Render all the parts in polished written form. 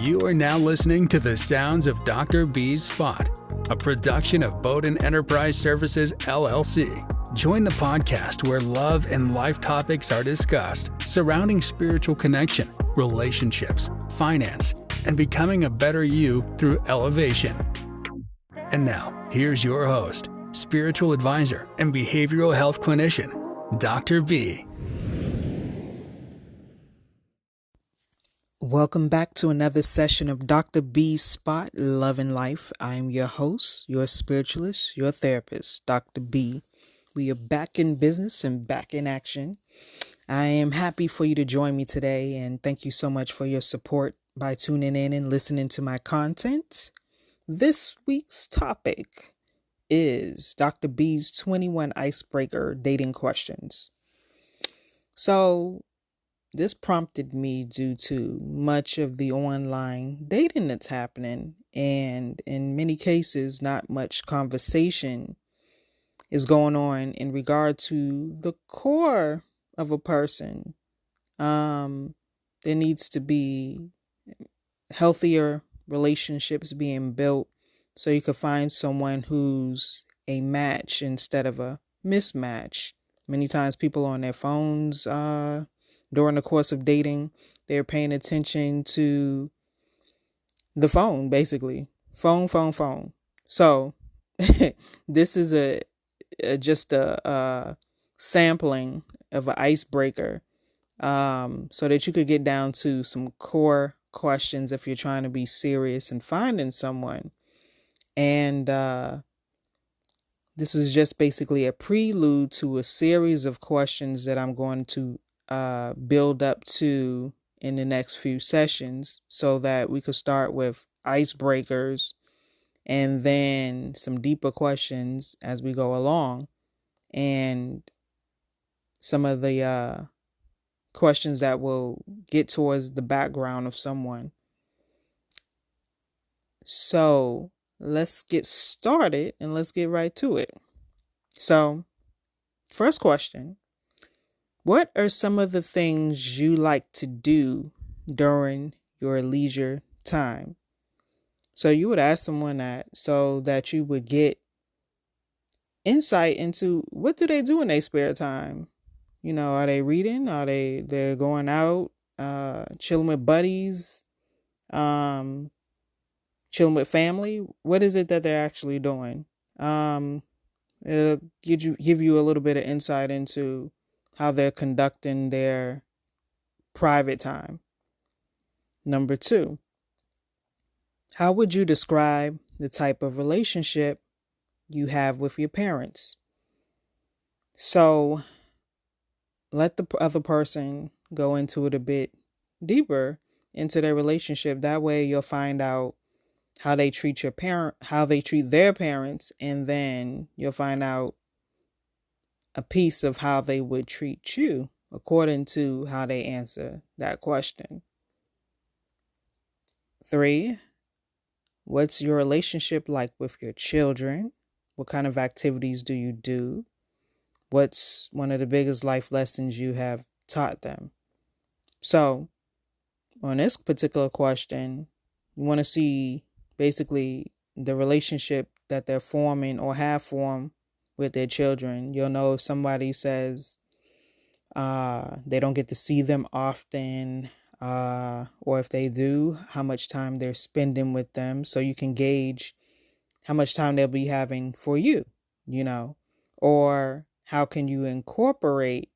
You are now listening to the sounds of Dr. B's Spot, a production of Bowden Enterprise Services, LLC. Join the podcast where love and life topics are discussed surrounding spiritual connection, relationships, finance, and becoming a better you through elevation. And now, here's your host, spiritual advisor and behavioral health clinician, Dr. B. Welcome back to another session of Dr. B's Spot, Love and Life. I am your host, your spiritualist, your therapist, Dr. B. We are back in business and back in action. I am happy for you to join me today, and thank you so much for your support by tuning in and listening to my content. This week's topic is Dr. B's 21 icebreaker dating questions. So, this prompted me due to much of the online dating that's happening, and in many cases, not much conversation is going on in regard to the core of a person. There needs to be healthier relationships being built so you could find someone who's a match instead of a mismatch. Many times people on their phones, during the course of dating, they're paying attention to the phone, basically. Phone. So this is just a sampling of an icebreaker, so that you could get down to some core questions if you're trying to be serious and finding someone. And this is just basically a prelude to a series of questions that I'm going to build up to in the next few sessions, so that we could start with icebreakers and then some deeper questions as we go along, and some of the questions that will get towards the background of someone. So let's get started and let's get right to it. So, first question. What are some of the things you like to do during your leisure time? So you would ask someone that so that you would get insight into what do they do in their spare time. You know, are they reading? Are they're going out, chilling with buddies, chilling with family? What is it that they're actually doing? It'll give you a little bit of insight into how they're conducting their private time. Number 2, how would you describe the type of relationship you have with your parents? So let the other person go into it a bit deeper into their relationship. That way you'll find out how they treat how they treat their parents, and then you'll find out a piece of how they would treat you according to how they answer that question. 3, what's your relationship like with your children? What kind of activities do you do? What's one of the biggest life lessons you have taught them? So, on this particular question, you want to see basically the relationship that they're forming or have formed with their children. You'll know if somebody says they don't get to see them often, or if they do, how much time they're spending with them, so you can gauge how much time they'll be having for you, or how can you incorporate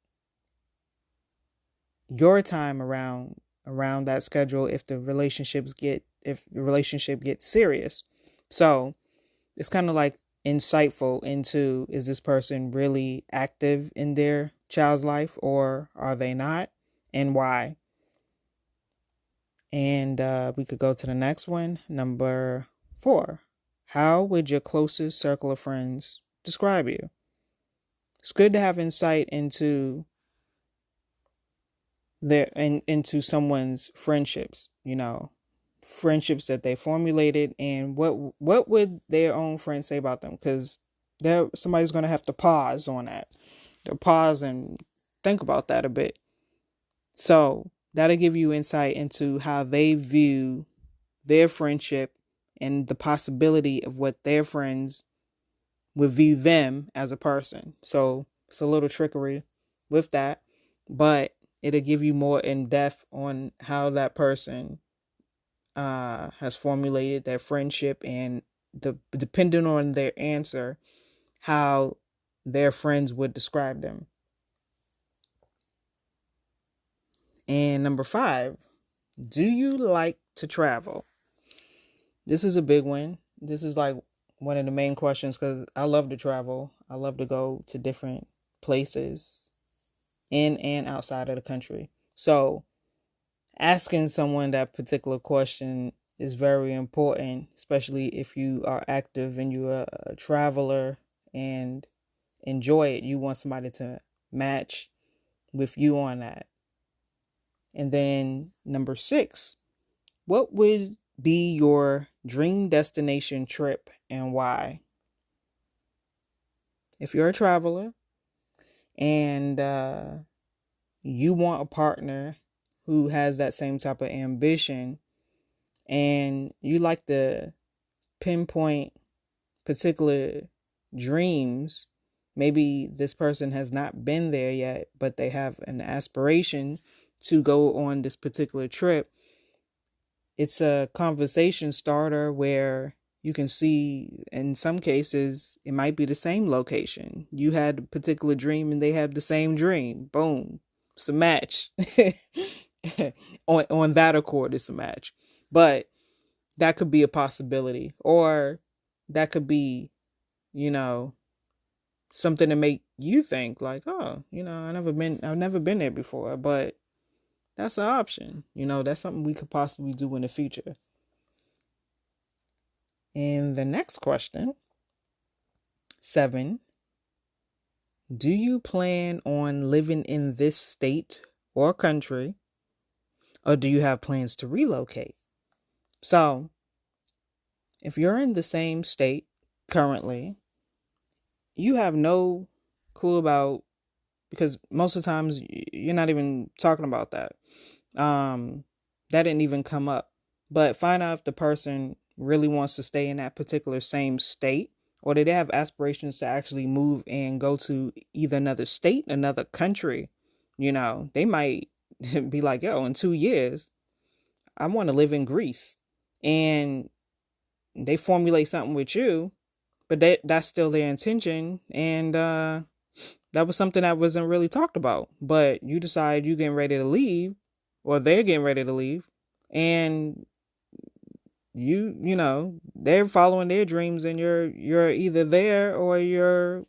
your time around that schedule if the relationship gets serious. So it's kind of like insightful into, is this person really active in their child's life or are they not, and why? And we could go to the next one. Number 4, how would your closest circle of friends describe you? It's good to have insight into into someone's friendships, friendships that they formulated, and what would their own friends say about them, because somebody's going to have to pause on that. They'll pause and think about that a bit. So that'll give you insight into how they view their friendship and the possibility of what their friends would view them as a person. So it's a little trickery with that, but it'll give you more in depth on how that person has formulated their friendship, and depending on their answer, how their friends would describe them. And number 5, do you like to travel? This is a big one. This is like one of the main questions because I love to travel. I love to go to different places in and outside of the country. So asking someone that particular question is very important, especially if you are active and you're a traveler and enjoy it. You want somebody to match with you on that. And then number 6, what would be your dream destination trip and why? If you're a traveler and you want a partner who has that same type of ambition, and you like to pinpoint particular dreams, maybe this person has not been there yet, but they have an aspiration to go on this particular trip. It's a conversation starter where you can see, in some cases, it might be the same location. You had a particular dream and they have the same dream. Boom. It's a match. on that accord, it's a match. But that could be a possibility. Or that could be, something to make you think like, oh, I've never been there before. But that's an option. That's something we could possibly do in the future. And the next question, 7, do you plan on living in this state or country, or do you have plans to relocate? So, if you're in the same state currently, you have no clue about, because most of the times you're not even talking about that. That didn't even come up. But find out if the person really wants to stay in that particular same state, or do they have aspirations to actually move and go to either another state, another country. They might be like, yo, in 2 years, I want to live in Greece. And they formulate something with you, but that's still their intention. And that was something that wasn't really talked about. But you decide you're getting ready to leave, or they're getting ready to leave, and they're following their dreams, and you're either there or you're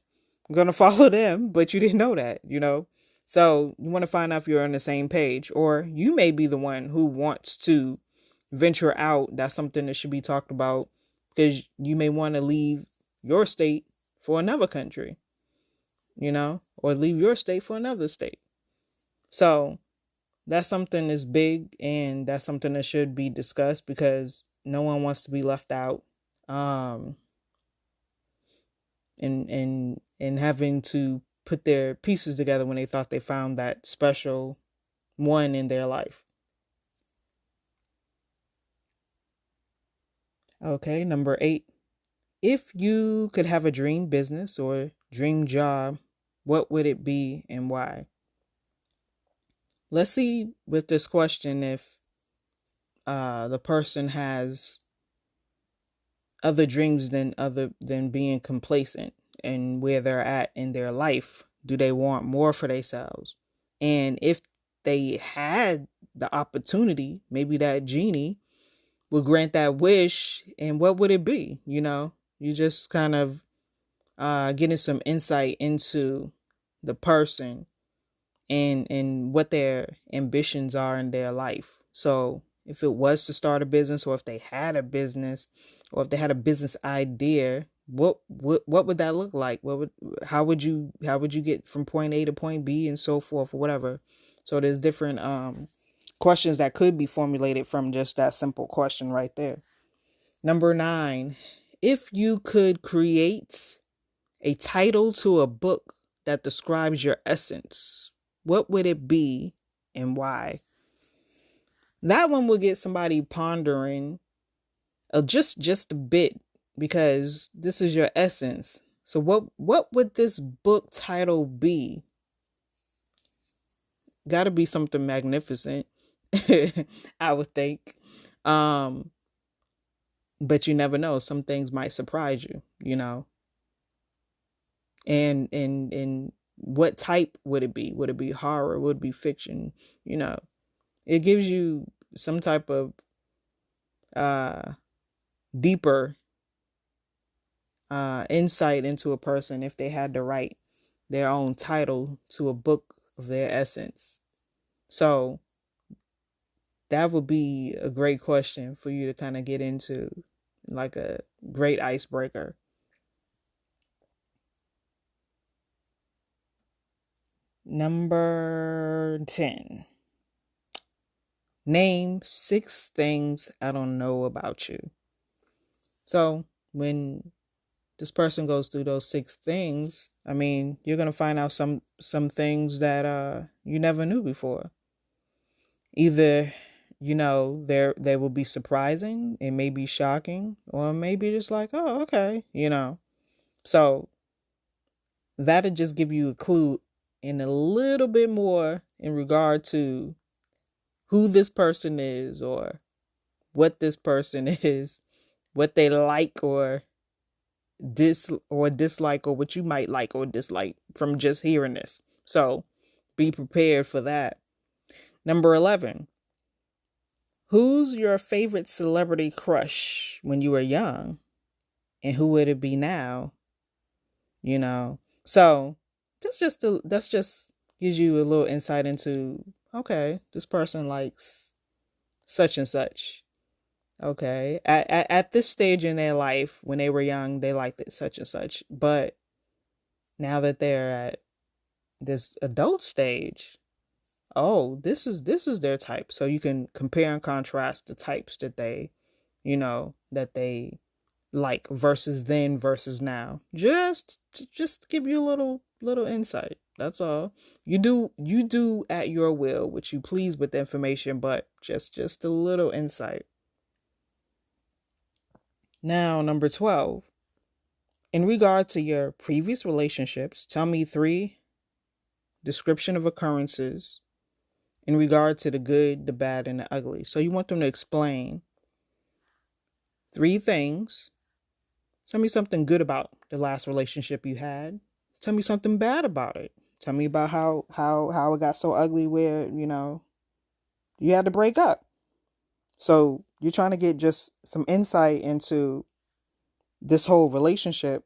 gonna follow them, but you didn't know that. So you want to find out if you're on the same page, or you may be the one who wants to venture out. That's something that should be talked about, because you may want to leave your state for another country, or leave your state for another state. So that's something that's big, and that's something that should be discussed, because no one wants to be left out. And having to put their pieces together when they thought they found that special one in their life. Okay, number 8. If you could have a dream business or dream job, what would it be and why? Let's see with this question if the person has other dreams than being complacent and where they're at in their life. Do they want more for themselves? And if they had the opportunity, maybe that genie would grant that wish, and what would it be? You just kind of getting some insight into the person and what their ambitions are in their life. So if it was to start a business, or if they had a business, or if they had a business idea, what would that look like? How would you get from point A to point B, and so forth, or whatever. So there's different questions that could be formulated from just that simple question right there. Number 9, if you could create a title to a book that describes your essence, what would it be and why? That one will get somebody pondering just a bit, because this is your essence. So what would this book title be? Got to be something magnificent, I would think. Um, but you never know. Some things might surprise you, you know. And what type would it be? Would it be horror? Would it be fiction? You know, it gives you some type of uh deeper insight into a person if they had to write their own title to a book of their essence. So that would be a great question for you to kind of get into, like a great icebreaker. Number 10. Name 6 things I don't know about you. So when this person goes through those 6 things, I mean, you're going to find out some things that you never knew before. Either, you know, they will be surprising, it may be shocking, or maybe just like, oh, okay, you know. So that'll just give you a clue in a little bit more in regard to who this person is, or what this person is, what they like or dislike, or what you might like or dislike from just hearing this. So be prepared for that. Number 11. Who's your favorite celebrity crush when you were young? And who would it be now? You know? So that's just gives you a little insight into, okay, this person likes such and such. Okay. At this stage in their life, when they were young, they liked it such and such. But now that they're at this adult stage, oh, this is their type. So you can compare and contrast the types that they, that they like versus then versus now. Just to give you a little insight. That's all. You do at your will, which you please with the information, but just a little insight. Now, number 12. In regard to your previous relationships, tell me 3 description of occurrences in regard to the good, the bad, and the ugly. So you want them to explain 3 things. Tell me something good about the last relationship you had. Tell me something bad about it. Tell me about how it got so ugly where, you had to break up. So you're trying to get just some insight into this whole relationship,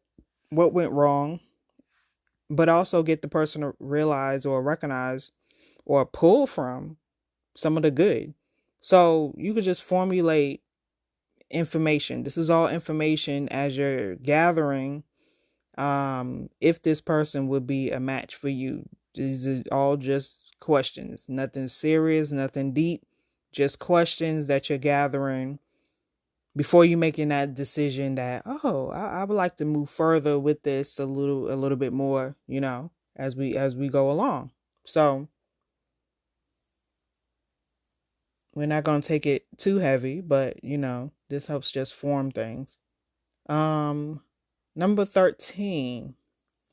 what went wrong, but also get the person to realize or recognize or pull from some of the good. So you could just formulate information. This is all information as you're gathering if this person would be a match for you. These are all just questions, nothing serious, nothing deep, just questions that you're gathering before you making that decision that, oh, I would like to move further with this a little bit more, as we go along. So we're not going to take it too heavy, but this helps just form things. Number 13.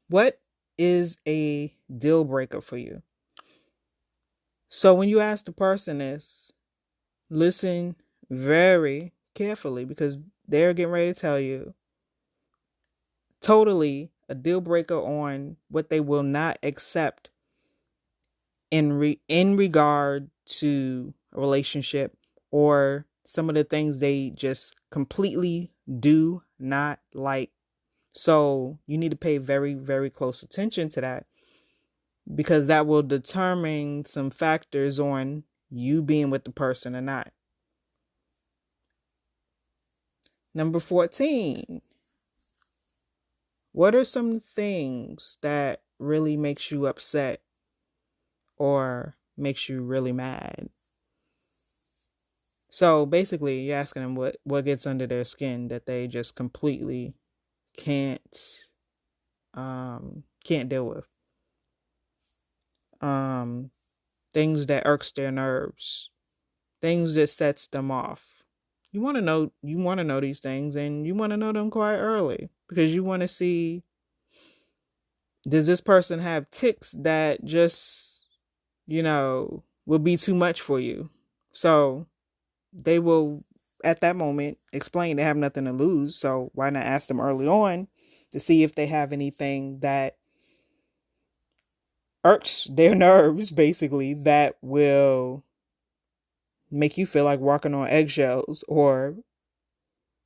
What is a deal breaker for you? So when you ask the person this, listen very carefully, because they're getting ready to tell you totally a deal breaker on what they will not accept in regard to a relationship, or some of the things they just completely do not like. So you need to pay very, very close attention to that, because that will determine some factors on you being with the person or not. Number 14. What are some things that really makes you upset or makes you really mad? So basically, you're asking them what gets under their skin that they just completely can't deal with. Things that irks their nerves, things that sets them off, you want to know these things, and you want to know them quite early, because you want to see, does this person have ticks that just, will be too much for you? So they will, at that moment, explain they have nothing to lose. So why not ask them early on to see if they have anything that irks their nerves, basically, that will make you feel like walking on eggshells, or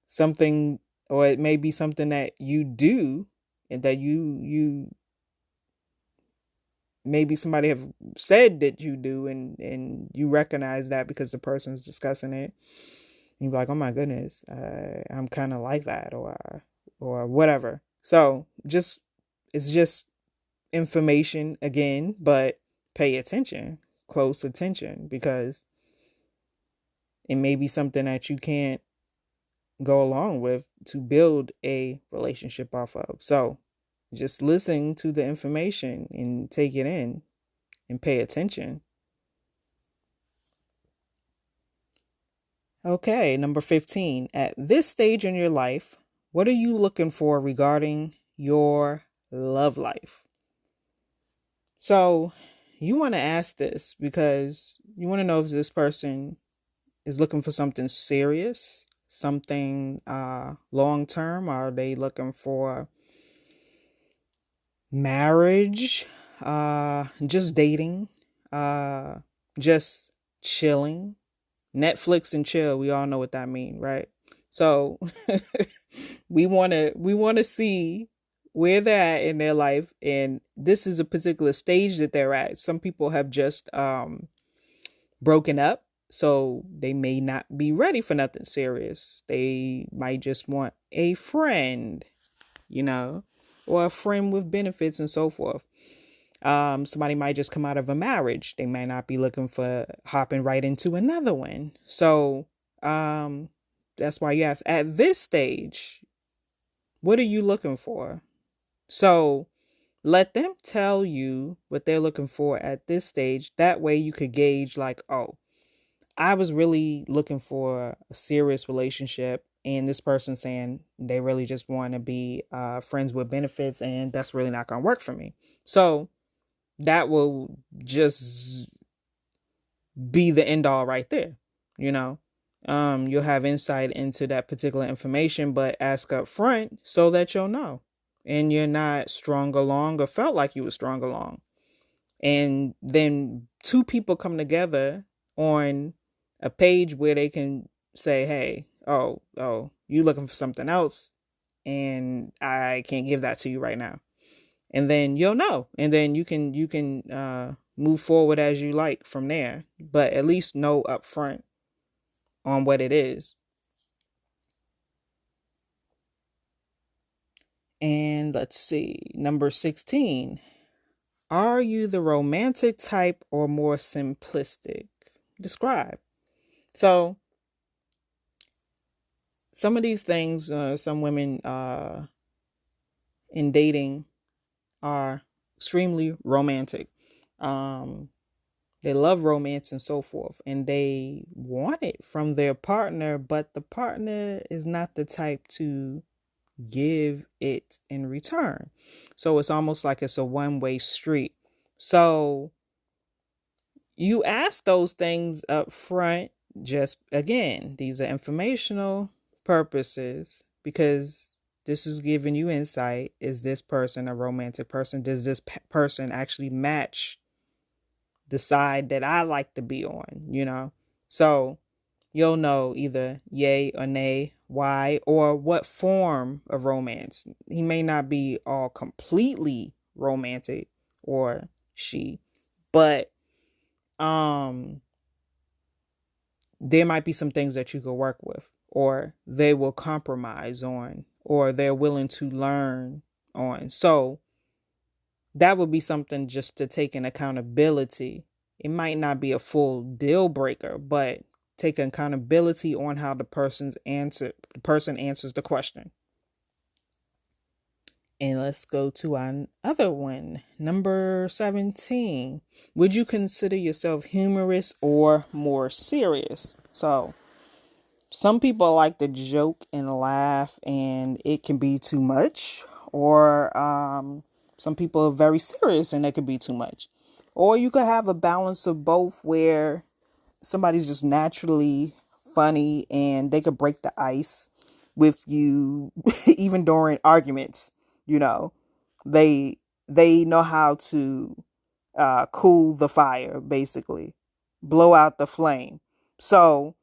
something, or it may be something that you do, and that you maybe somebody have said that you do, and you recognize that because the person's discussing it. You're like, oh my goodness, I'm kind of like that, or whatever. So it's just information again, but pay attention, close attention, because it may be something that you can't go along with to build a relationship off of. So just listen to the information and take it in and pay attention. Okay, number 15. At this stage in your life, what are you looking for regarding your love life? So you want to ask this because you want to know if this person is looking for something serious, something long term. Are they looking for marriage, just dating, just chilling? Netflix and chill, we all know what that means, right? So we want to see where they're at in their life, and this is a particular stage that they're at. Some people have just broken up, so they may not be ready for nothing serious. They might just want a friend, or a friend with benefits and so forth. Somebody might just come out of a marriage. They might not be looking for hopping right into another one. So that's why you ask, at this stage, what are you looking for? So let them tell you what they're looking for at this stage. That way you could gauge, like, oh, I was really looking for a serious relationship, and this person saying they really just want to be friends with benefits, and that's really not going to work for me. So that will just be the end all right there. You'll have insight into that particular information, but ask up front so that you'll know, and you're not strung along or felt like you were strung along. And then two people come together on a page where they can say, hey, oh, you looking for something else, and I can't give that to you right now. And then you'll know, and then you can move forward as you like from there, but at least know up front on what it is. And let's see, number 16. Are you the romantic type or more simplistic? Describe. So some of these things, some women in dating are extremely romantic. They love romance and so forth, and they want it from their partner, but the partner is not the type to give it in return. So it's almost like it's a one-way street. So you ask those things up front. Just again, these are informational purposes, because this is giving you insight. Is this person a romantic person? Does this person actually match the side that I like to be on? So you'll know either yay or nay, why, or what form of romance. He may not be all completely romantic, or she, but there might be some things that you could work with, or they will compromise on, or they're willing to learn on. So that would be something just to take in accountability. It might not be a full deal breaker, but take accountability on how the person answers the question. And let's go to another one. Number 17. Would you consider yourself humorous or more serious? So Some people like to joke and laugh, and it can be too much. Or some people are very serious, and it could be too much. Or you could have a balance of both, where somebody's just naturally funny and they could break the ice with you even during arguments. You know, they know how to cool the fire, basically blow out the flame. So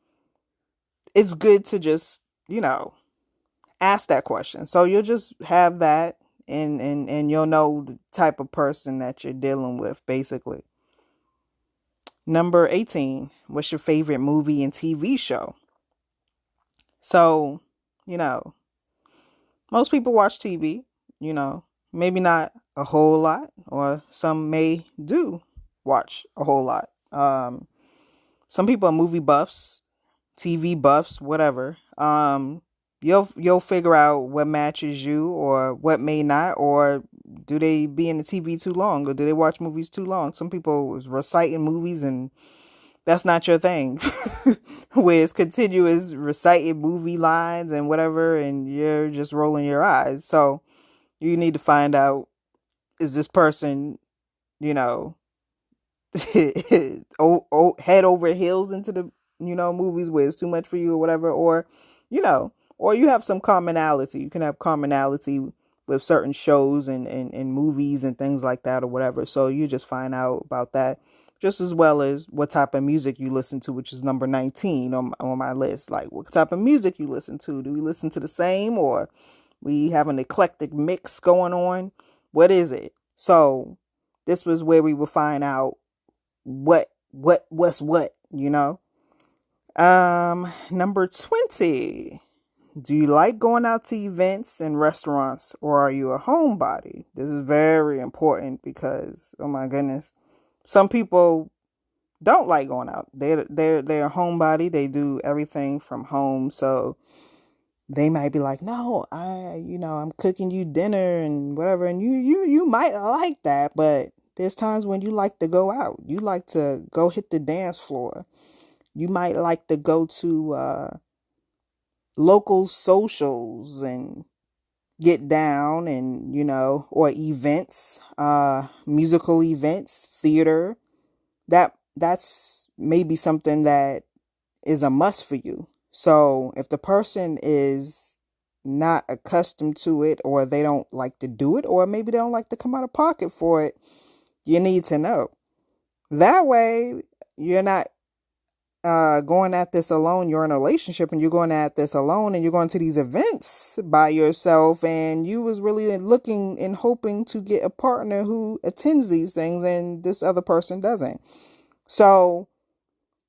it's good to just, ask that question. So you'll just have that, and you'll know the type of person that you're dealing with, basically. Number 18, what's your favorite movie and TV show? So, you know, most people watch TV, maybe not a whole lot, or some may do watch a whole lot. Some people are movie buffs, TV buffs, whatever. You'll figure out what matches you or what may not, or do they be in the TV too long, or do they watch movies too long? Some people is reciting movies, and that's not your thing. Where it's continuous reciting movie lines and whatever, and you're just rolling your eyes. So you need to find out, is this person, you know, head over heels into the movies where it's too much for you or whatever, or or you have some commonality. You can have commonality with certain shows and movies and things like that or whatever. So you just find out about that, just as well as what type of music you listen to, which is number 19 on my list. Like, what type of music you listen to? Do we listen to the same, or we have an eclectic mix going on? What is it? So this was where we would find out what's what. Number 20. Do you like going out to events and restaurants, or are you a homebody? This is very important because, oh my goodness, some people don't like going out. They're a homebody. They do everything from home. So they might be like, no, I'm cooking you dinner and whatever, and you might like that, but there's times when you like to go out. You like to go hit the dance floor. You might like to go to local socials and get down, and or events, musical events, theater. That's maybe something that is a must for you. So if the person is not accustomed to it, or they don't like to do it, or maybe they don't like to come out of pocket for it, you need to know. That way, you're not going at this alone. You're in a relationship and you're going at this alone, and you're going to these events by yourself, and you was really looking and hoping to get a partner who attends these things, and this other person doesn't. So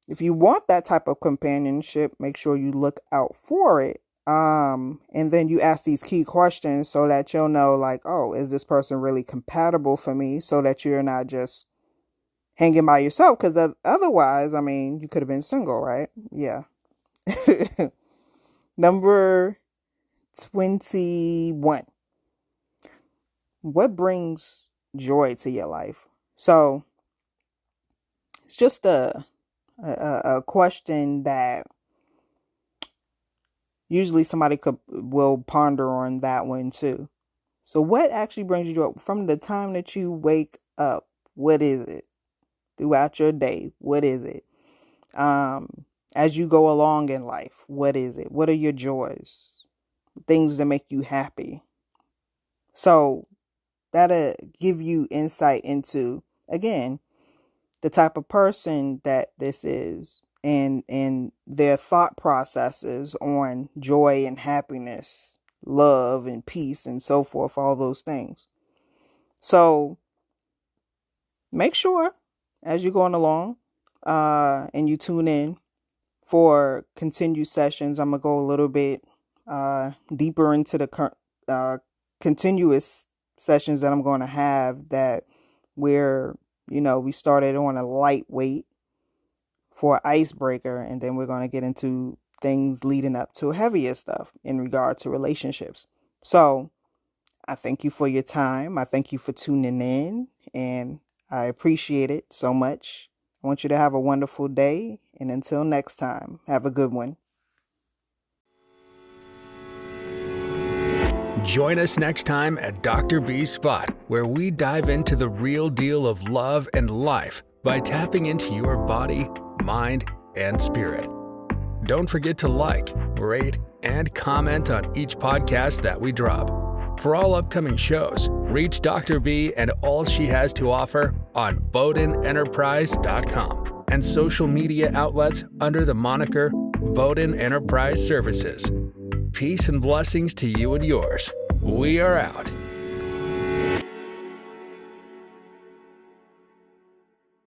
if you want that type of companionship, make sure you look out for it. And then you ask these key questions so that you'll know, like, oh, is this person really compatible for me? So that you're not just hanging by yourself, because otherwise, I mean, you could have been single, right? Yeah. Number 21. What brings joy to your life? So it's just a question that usually somebody will ponder on that one too. So what actually brings you joy from the time that you wake up? What is it? Throughout your day, what is it? As you go along in life, what is it? What are your joys? Things that make you happy. So that'll give you insight into, again, the type of person that this is, and their thought processes on joy and happiness, love and peace and so forth, all those things. So make sure as you're going along and you tune in for continued sessions. I'm going to go a little bit deeper into the continuous sessions that I'm going to have, that where, we started on a lightweight for icebreaker, and then we're going to get into things leading up to heavier stuff in regard to relationships. So I thank you for your time. I thank you for tuning in, and I appreciate it so much. I want you to have a wonderful day, and until next time, have a good one. Join us next time at Dr. B's Spot, where we dive into the real deal of love and life by tapping into your body, mind, and spirit. Don't forget to like, rate, and comment on each podcast that we drop. For all upcoming shows, reach Dr. B and all she has to offer on BowdenEnterprise.com and social media outlets under the moniker Bowden Enterprise Services. Peace and blessings to you and yours. We are out.